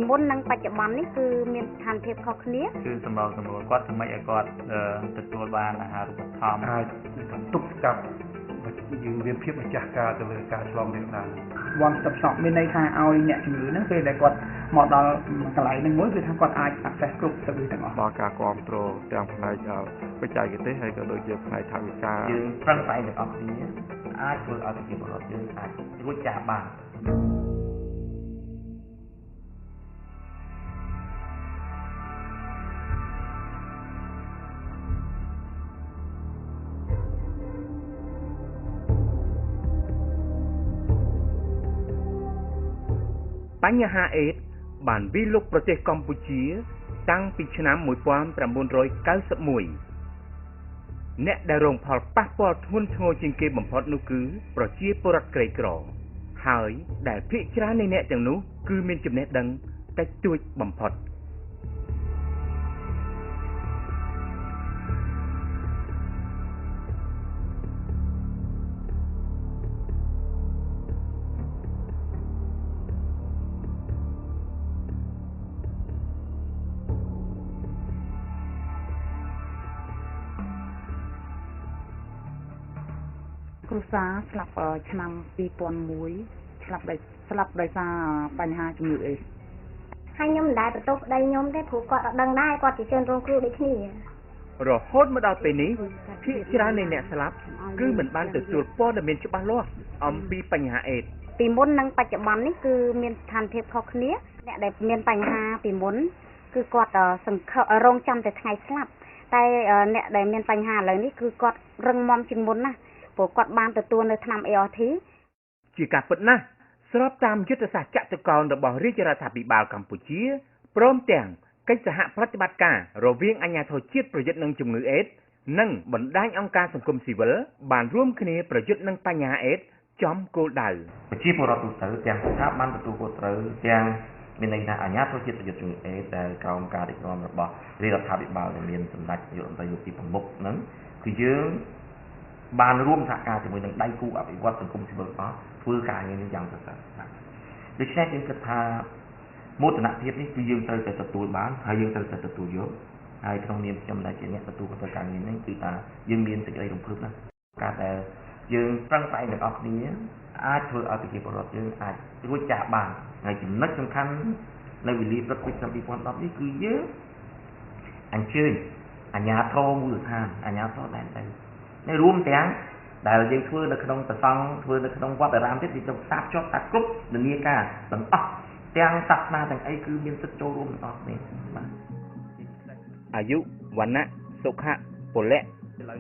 មុននឹងបច្ចុប្បន្ននេះគឺមានស្ថានភាពខុសគ្នាគឺសម្រាប់គាត់ធ្វើម៉េចឲ្យគាត់ទទួលបានអាហារូបត្ថម្ភអាចទប់ស្កាត់យើងមានភាពម្ចាស់ការទៅលើការឆ្លងរាលដាល One stop shop មានន័យថាឲ្យអ្នកជំងឺហ្នឹងពេលដែលគាត់មកដល់កន្លែងហ្នឹងមួយគឺថាគាត់អាច access គ្រប់ទៅទាំងអស់ ដល់ការគ្រប់គ្រងទាំងផ្នែកបច្ចេកទេសហើយក៏ដូចជាផ្នែកថវិកាយើងប្រឹងប្រែងទាំងអស់គ្នាអាចធ្វើឲ្យប្រជាពលរដ្ឋយើងអាចរួចចាកបានបញ្ហាអេដស៍បានវាយលុកប្រទេសកម្ពុជាតាំងពីឆ្នាំ1991អ្នកដែលរងផលប៉ះពាល់ធ្ងន់ធ្ងរជាងគេបំផុតនោះគឺប្រជាពលរដ្ឋក្រីក្រហើយដែលភាគច្រើននៃអ្នកទាំងនោះគឺមានចំណេះដឹងតិចតួចបំផុតគ្រូសាស្លាប់ឆ្នាំ2001ស្លាប់ដោយសារបញ្ហាជំងឺអេដស៍ហើយខ្ញុំមិនដែលបន្ទោសប្តីខ្ញុំទេព្រោះគាត់អត់ដឹងដែរគាត់ជាជនរងគ្រោះដូចគ្នារហូតមកដល់ពេលនេះភាគច្រើននៃអ្នកស្លាប់គឺមិនបានទទួលព័ត៌មានច្បាស់លាស់អំពីបញ្ហាអេដស៍ពីមុននឹងបច្ចុប្បន្ននេះគឺមានស្ថានភាពខុសគ្នាអ្នកដែលមានបញ្ហាពីមុនគឺគាត់រងចាំតែថ្ងៃស្លាប់តែអ្នកដែលមានបញ្ហាឥឡូវនេះគឺគាត់រឹងមាំជាងមុនណាស់ព្រោះគាត់បានទទួលនៅថ្នាំ ART ជាការពិតណាស់ស្របតាមយុទ្ធសាស្ត្រចតុកោណរបស់រាជរដ្ឋាភិបាលកម្ពុជាព្រមទាំងកិច្ចសហប្រតិបត្តិការរវាងអាជ្ញាធរជាតិប្រយុទ្ធនឹងជំងឺអេដស៍និងបណ្ដាញអង្គការសង្គមស៊ីវិលបានរួមគ្នាប្រយុទ្ធនឹងបញ្ហាអេដស៍ចំគោលដៅប្រជាពលរដ្ឋទូទៅទាំងស្ថាប័នទទួលខុសត្រូវទាំងមានន័យថាអាជ្ញាធរជាតិប្រយុទ្ធជំងឺអេដស៍ដែលក្រោមការដឹកនាំរបស់រាជរដ្ឋាភិបាលដែលមានសម្ដេចនាយករដ្ឋមន្ត្រីលោកទីប្រមុខហ្នឹងគឺយើងបានរួមសហការជាមួយនឹងដៃគូអភិវឌ្ឍសង្គមស៊ីវិលអស់ធ្វើការងារនេះយ៉ាងសកម្មដូច្នេះយើងគិតថាមោទនភាពនេះគឺយើងត្រូវតែទទួលបានហើយយើងត្រូវតែទទួលយកហើយក្នុងនាមខ្ញុំដែលជាអ្នកទទួលខុសត្រូវការងារនេះគឺថាយើងមានសេចក្តីរំភើបណាស់ការដែលយើងប្រឹងប្រែងទាំងអស់គ្នាអាចធ្វើឲ្យប្រជាពលរដ្ឋយើងអាចរួចចាកបានហើយចំណុចសំខាន់នៅវេលាព្រឹកពីឆ្នាំ2010នេះគឺយើងអញ្ជើញអាជ្ញាធរមូលដ្ឋានអាជ្ញាធរដែនដីរួមទាំងដែលយើងធ្វើនៅក្នុងប្រសង់ធ្វើនៅក្នុងវត្តអារាមទៀតវាទៅផ្សារភ្ជាប់តាគ្រប់នានាការទាំងអស់ទាំងសាសនាទាំងអីគឺមានសិទ្ធិចូលរួមទាំងអស់គ្នាបាទអាយុវណ្ណៈសុខៈពលៈ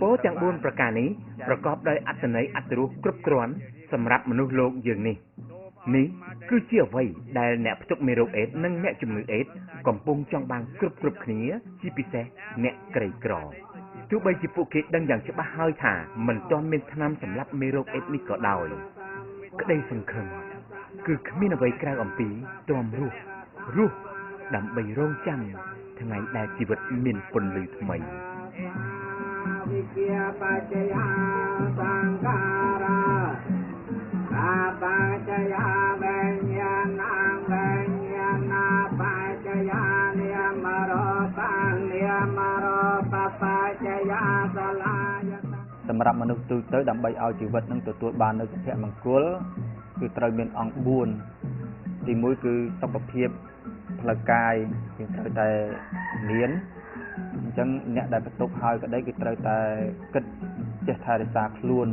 ពោលទាំង4ប្រការនេះប្រកបដោយអត្ថន័យអត្ថរសគ្រប់គ្រាន់សម្រាប់មនុស្សលោកយើងនេះគឺជាអ្វីដែលអ្នកផ្ទុកមេរោគអេដស៍និងអ្នកជំងឺអេដស៍កំពុងចង់បានគ្រប់គ្នាជាពិសេសអ្នកក្រីក្រទោះបីជាពួកគេដឹងយ៉ាងច្បាស់ហើយថាមិនទាន់មានថ្នាំសម្លាប់មេរោគអេដស៍នេះក៏ដោយក្តីសង្ឃឹមគឺគ្មានអ្វីក្រៅអំពីទ្រាំរស់ដើម្បីរងចាំថ្ងៃដែលជីវិតមានពន្លឺថ្មីវិជាបច្ចយាសង្ខារាអាបច្ចយាវិញ្ញាណវិញ្ញាណបច្ចយានិយមរតានិយមរតបច្ចយាសលាយសម្រាប់មនុស្សទូទៅដើម្បីឲ្យជីវិតនឹងទទួលបាននូវសុភមង្គលគឺត្រូវមានអង្គ4ទី1គឺសុខភាពផ្លូវកាយយើងត្រូវតែមានអញ្ចឹងអ្នកដែលបន្ទប់ហើយក៏ដីគឺត្រូវតែគិតចេះថែរក្សាខ្លួន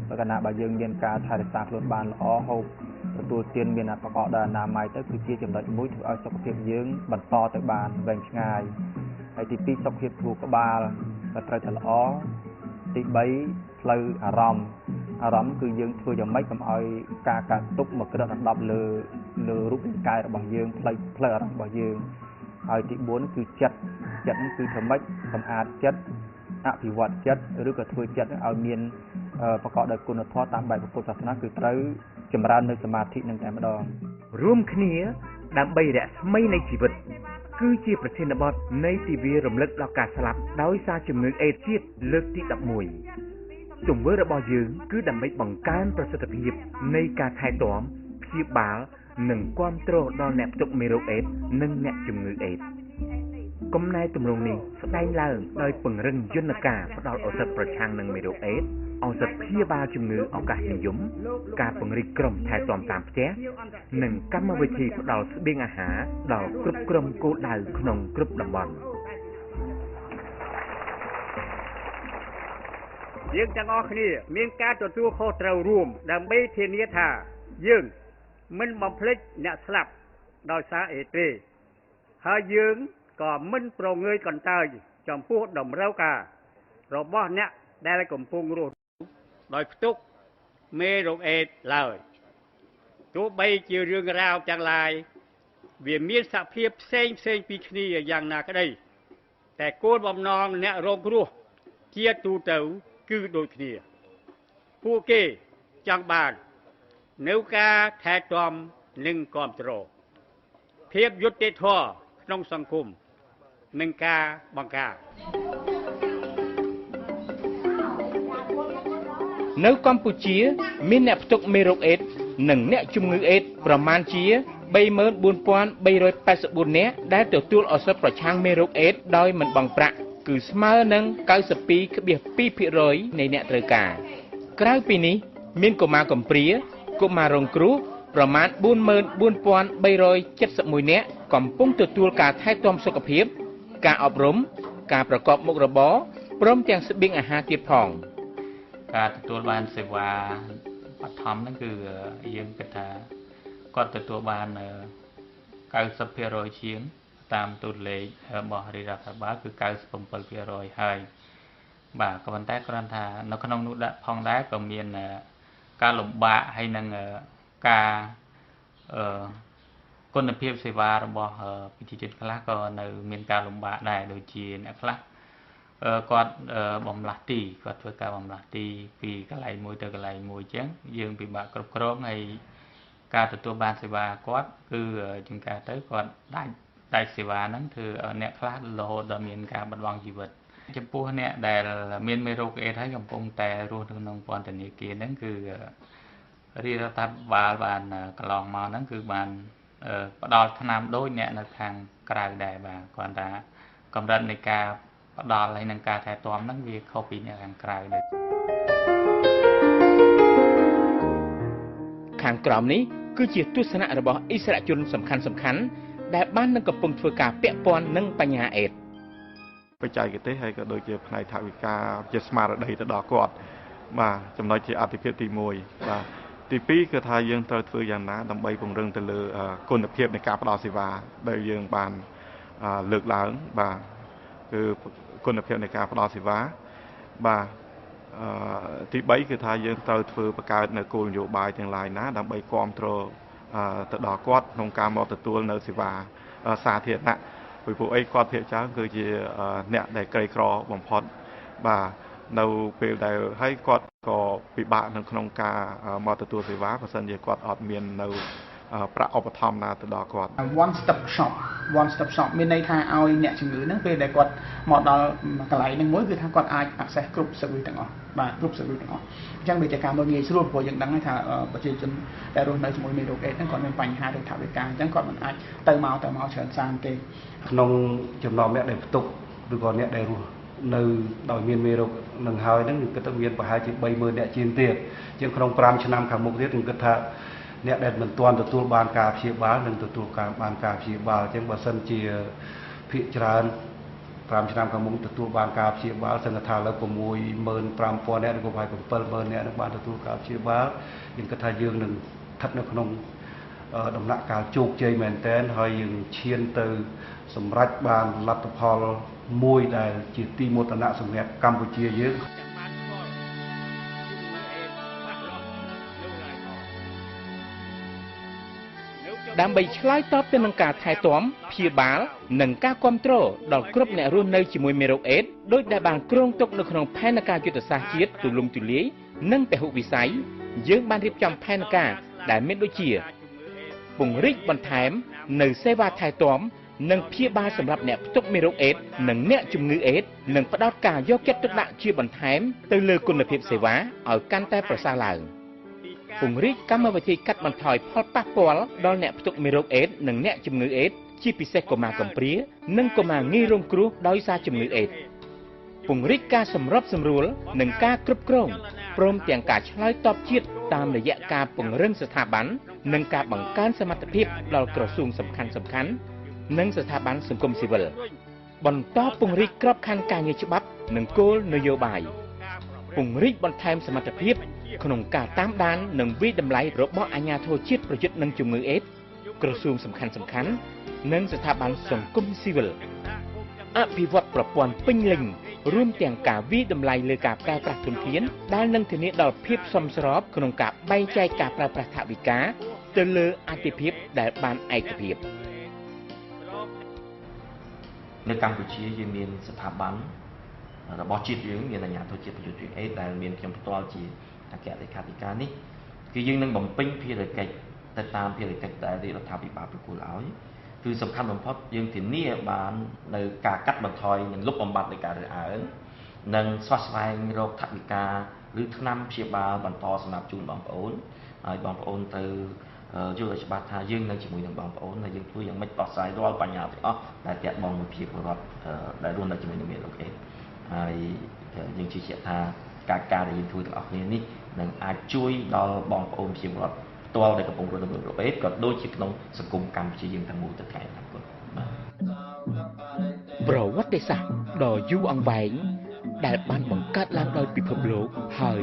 បើកាលណាបើយើងមានការថែរក្សាខ្លួនបានល្អហូបទទួលទានមានប្រកបដោយអនាម័យទៅគឺជាចំណុចមួយធ្វើឲ្យសុខភាពយើងបន្តទៅបានវែងឆ្ងាយហើយទី2សុខភាពខួរក្បាលក៏ត្រូវតែល្អទី3ផ្លូវអារម្មណ៍គឺយើងធ្វើយ៉ាងម៉េចកុំឲ្យការកាត់ទុកមកក្រិតដណ្ដប់លើរូបរាងកាយរបស់យើងផ្លូវអារម្មណ៍របស់យើងហើយទី4គឺចិត្តនេះគឺធ្វើម៉េចសម្អាតចិត្តអភិវឌ្ឍចិត្តឬក៏ធ្វើចិត្តឲ្យមានប្រកបដោយគុណធម៌តាមបែបពុទ្ធសាសនាគឺត្រូវចម្រើននៅសមាធិនឹងតែម្ដងរួមគ្នាដើម្បីរស្មីនៃជីវិតគឺជាប្រធានបទនៃទិវារំលឹកដល់ការស្លាប់ដោយសារជំងឺអេដស៍ជាតិលើកទី11ទង្វើរបស់យើងគឺដើម្បីបង្កើនប្រសិទ្ធភាពនៃការថែទាំព្យាបាល និងគាំទ្រដល់អ្នកផ្ទុកមេរោគអេដស៍និងអ្នកជំងឺអេដស៍គំណែទម្រង់នេះស្ដែងឡើងដោយពង្រឹងយន្តការផ្ដល់ឱសថប្រឆាំងនឹងមេរោគអេដស៍ឱសថព្យាបាលជំងឺឱកាសនិយមការពង្រីកក្រុមថែទាំតាមផ្ទះនិងកម្មវិធីផ្ដល់ស្បៀងអាហារដល់គ្រប់ក្រុមគោលដៅក្នុងគ្រប់តំបន់យើងទាំងអស់គ្នាមានការទទួលខុសត្រូវរួមដើម្បីធានាថាយើងមិនបំភ្លេចអ្នកស្លាប់ដោយសារអេដស៍ទេហើយយើងក៏មិនប្រងើយកន្តើយចំពោះតម្រូវការរបស់អ្នកដែលកំពុងរស់ដោយផ្ទុកមេរោគអេដស៍ឡើយទោះបីជារឿងរ៉ាវទាំងឡាយវាមានសភាពផ្សេងពីគ្នាយ៉ាងណាក្តីតែគោលបំណងអ្នករងគ្រោះជាទូទៅគឺដូចគ្នាពួកគេចង់បាននៅការថែទាំនិងគាំទ្រភាពយុត្តិធម៌ក្នុងសង្គមនិងការបង្ការនៅកម្ពុជាមានអ្នកផ្ទុកមេរោគអេដស៍និងអ្នកជំងឺអេដស៍ប្រមាណជា 34,384 នាក់ដែលទទួលឱសថប្រឆាំងមេរោគអេដស៍ដោយមិនបង់ប្រាក់គឺស្មើនឹង 92.2% នៃអ្នកត្រូវការក្រៅពីនេះមានកុមារកំព្រាកុមាររងគ្រោះប្រមាណ 44,371 នាក់កំពុងទទួលការថែទាំសុខភាពការអប់រំការប្រកបមុខរបរព្រមទាំងស្បៀងអាហារទៀតផងការទទួលបានសេវាបឋមហ្នឹងគឺយើងគិតថាគាត់ទទួលបាន 90% ជាងតាមតួលេខរបស់រាជរដ្ឋាភិបាលគឺ 97% ហើយបាទក៏ប៉ុន្តែគ្រាន់ថានៅក្នុងនោះដាក់ផងដែរក៏មានការលំបាកហើយនឹងការគុណភាពសេវារបស់ប្រជាជនខ្លះក៏នៅមានការលំបាកដែរដូចជាអ្នកខ្លះគាត់បំលាស់ទីគាត់ធ្វើការបំលាស់ទីពីកន្លែងមួយទៅកន្លែងមួយអញ្ចឹងយើងពិបាកគ្រប់គ្រងហើយការទទួលបានសេវាគាត់គឺជាងការទៅគាត់ដាច់សេវាហ្នឹងធ្វើឲ្យអ្នកខ្លះរហូតដល់មានការបាត់បង់ជីវិតចំពោះអ្នកដែលមានមេរោគអេដស៍ហើយកំពុងតែរស់នៅក្នុងពន្ធនាគារហ្នឹងគឺរាជរដ្ឋាភិបាលបានកន្លងមកហ្នឹងគឺបានផ្ដល់ថ្នាំដូចអ្នកនៅខាងក្រៅដែរបាទគាត់ថាកម្រិតនៃការផ្ដល់ហើយនឹងការថែទាំហ្នឹងវាខុសពីអ្នកខាងក្រៅដែរខាងក្រោមនេះគឺជាទស្សនៈរបស់អិសរាជជនសំខាន់ដែលបាននឹងកំពុងធ្វើការពាក់ព័ន្ធនឹងបញ្ហាអេដស៍បច្ចេកទេសហើយក៏ដូចជាផ្នែកថវិកាជាស្មារតីទៅដល់គាត់បាទចំណុចជាអតិភិបទី1បាទទី2គឺថាយើងត្រូវធ្វើយ៉ាងណាដើម្បីពង្រឹងទៅលើគុណភាពនៃការផ្ដល់សេវាដែលយើងបានលើកឡើងបាទគឺគុណភាពនៃការផ្ដល់សេវាបាទទី3គឺថាយើងត្រូវធ្វើបង្កើតនៅគោលនយោបាយទាំងឡាយណាដើម្បីគ្រប់គ្រងទៅដល់គាត់ក្នុងការមកទទួលនៅសេវាសាធារណៈពីពួកអីគាត់ភាគច្រើនគឺជាអ្នកដែលក្រីក្របំផុតបាទនៅពេលដែលហើយគាត់ក៏ពិបាកនៅក្នុងការមកទទួលសេវាបើសិនជាគាត់អត់មាននៅប្រាក់ឧបត្ថម្ភណាទៅដល់គាត់ one stop shop មានន័យថាឲ្យអ្នកជំងឺហ្នឹងពេលដែលគាត់មកដល់កន្លែងហ្នឹងមួយគឺថាគាត់អាច access គ្រប់ service ទាំងអស់បាទគ្រប់ service ទាំងអស់អញ្ចឹងវាជាការមើលងាយស្រួលព្រោះយើងដឹងថាប្រជាជនដែលរស់នៅជាមួយមេរោគអេដស៍ហ្នឹងគាត់មានបញ្ហារឿងថវិកាអញ្ចឹងគាត់មិនអាចទៅមកច្រើនសានទេក្នុងចំណោមអ្នកដែលផ្ទុកឬក៏អ្នកដែលរស់នៅដោយមានមេរោគនឹងហើយហ្នឹងគឺគិតថាមានប្រហែលជា 30,000 អ្នកជាងទៀតជាងក្នុង5ឆ្នាំខាងមុខទៀតខ្ញុំគិតថាអ្នកដែលមិនទាន់ទទួលបានការព្យាបាលនឹងទទួលបានការព្យាបាលអញ្ចឹងបើសិនជាភាគច្រើន5ឆ្នាំខាងមុខទទួលបានការព្យាបាលសង្ឃថាលើ 65,000 អ្នកឬក៏ប្រហែល 7,000 អ្នកនឹងបានទទួលការព្យាបាលខ្ញុំគិតថាយើងនឹងស្ថិតនៅក្នុងដំណាក់កាលជោគជ័យមែនទែនហើយយើងឈានទៅសម្រេចបានលទ្ធផលមួយដែលជាទីមោទនៈសម្រាប់កម្ពុជាយើងដើម្បីឆ្លើយតបទៅនឹងការថែទាំព្យាបាលនិងការគាំទ្រដល់គ្រប់អ្នករស់នៅជាមួយមេរោគអេដស៍ដោយដែលបានគ្រោងទុកនៅក្នុងផែនការយុទ្ធសាស្ត្រជាតិទូលំទូលាយនិងពហុវិស័យយើងបានរៀបចំផែនការដែលមានដូចជាពង្រីកបន្ថែមនៅសេវាថែទាំនិងព្យាបាលសម្រាប់អ្នកផ្ទុកមេរោគអេដស៍និងអ្នកជំងឺអេដស៍និងផ្ដោតការយកចិត្តទុកដាក់ជាបន្ថែមទៅលើគុណភាពសេវាឲ្យកាន់តែប្រសើរឡើងព ង្រីកកម្មវិធីកាត់បន្ថយផលប៉ះពាល់ដល់អ្នកផ្ទុកមេរោគអេដស៍និងអ្នកជំងឺអេដស៍ជាពិសេសកុមារកំព្រានិងកុមារងាយរងគ្រោះដោយសារជំងឺអេដស៍ពង្រីកការសម្របសម្រួលនិងការគ្រប់គ្រងព្រមទាំងការឆ្លើយតបជាតិតាមរយៈការពង្រឹងស្ថាប័ននិងការបង្កើនសមត្ថភាពដល់ក្រសួងសំខាន់ៗនិងស្ថាប័នសង្គមស៊ីវិលបន្តពង្រីកក្របខ័ណ្ឌការងារច្បាប់និងគោលនយោបាយពង្រីកបន្ថែមសមត្ថភាពក្នុងការតាមដាននិងវិតម្លៃរបស់អាជ្ញាធរជាតិប្រយុទ្ធនឹងជំងឺអេដស៍ក្រសួងសំខាន់ៗនិងស្ថាប័នសង្គមស៊ីវិលអភិវឌ្ឍប្រព័ន្ធពេញលេញរួមទាំងការវិតម្លៃលើការប្រើប្រាស់ធនធានដែលនឹងធានាដល់ភាពសមស្របក្នុងការបែងចែកការប្រើប្រាស់ថវិកាទៅលើអាទិភាពដែលបានឯកភាពនៅកម្ពុជាយើងមានស្ថាប័នរបស់ជាតិយើងមានអាជ្ញាធរជាតិប្រយុទ្ធជំងឺអេដស៍ដែលមានខ្ញុំផ្ទាល់ជាអគ្គលេខាធិការនេះគឺយើងនឹងបំពេញភារកិច្ចទៅតាមភារកិច្ចដែលរដ្ឋាភិបាលប្រគល់ឲ្យគឺសំខាន់បំផុតយើងធានាបាននៅការកាត់បន្ថយនិងលុបបំបាត់នៃការរើសអើងនិងស្វះស្វែងរកថវិកាឬថ្នាំព្យាបាលបន្តសម្រាប់ជូនបងប្អូនហើយបងប្អូនទៅយល់ឲ្យច្បាស់ថាយើងនៅជាមួយនឹងបងប្អូនហើយយើងធ្វើយ៉ាងម៉េចដោះស្រាយរាល់បញ្ហាទាំងអស់ដែលទាក់ទងនឹងភាពរដ្ឋដែលរស់នៅជាមួយនឹងមេរោគអេដស៍ហើយយើងជឿជាក់ថាការដែលយើងធ្វើទាំងអស់គ្នានេះនឹងអាចជួយដល់បងប្អូនប្រជាពលរដ្ឋផ្ទាល់ដែលកំពុងរស់នៅក្នុងអេដស៍ក៏ដូចជាក្នុងសង្គមកម្ពុជាយើងទាំងមូលទៅថ្ងៃអនាគតប្រវត្តិសាស្ត្រដ៏យូរអង្វែងដែលបានបង្កើតឡើងដោយពិភពលោកហើយ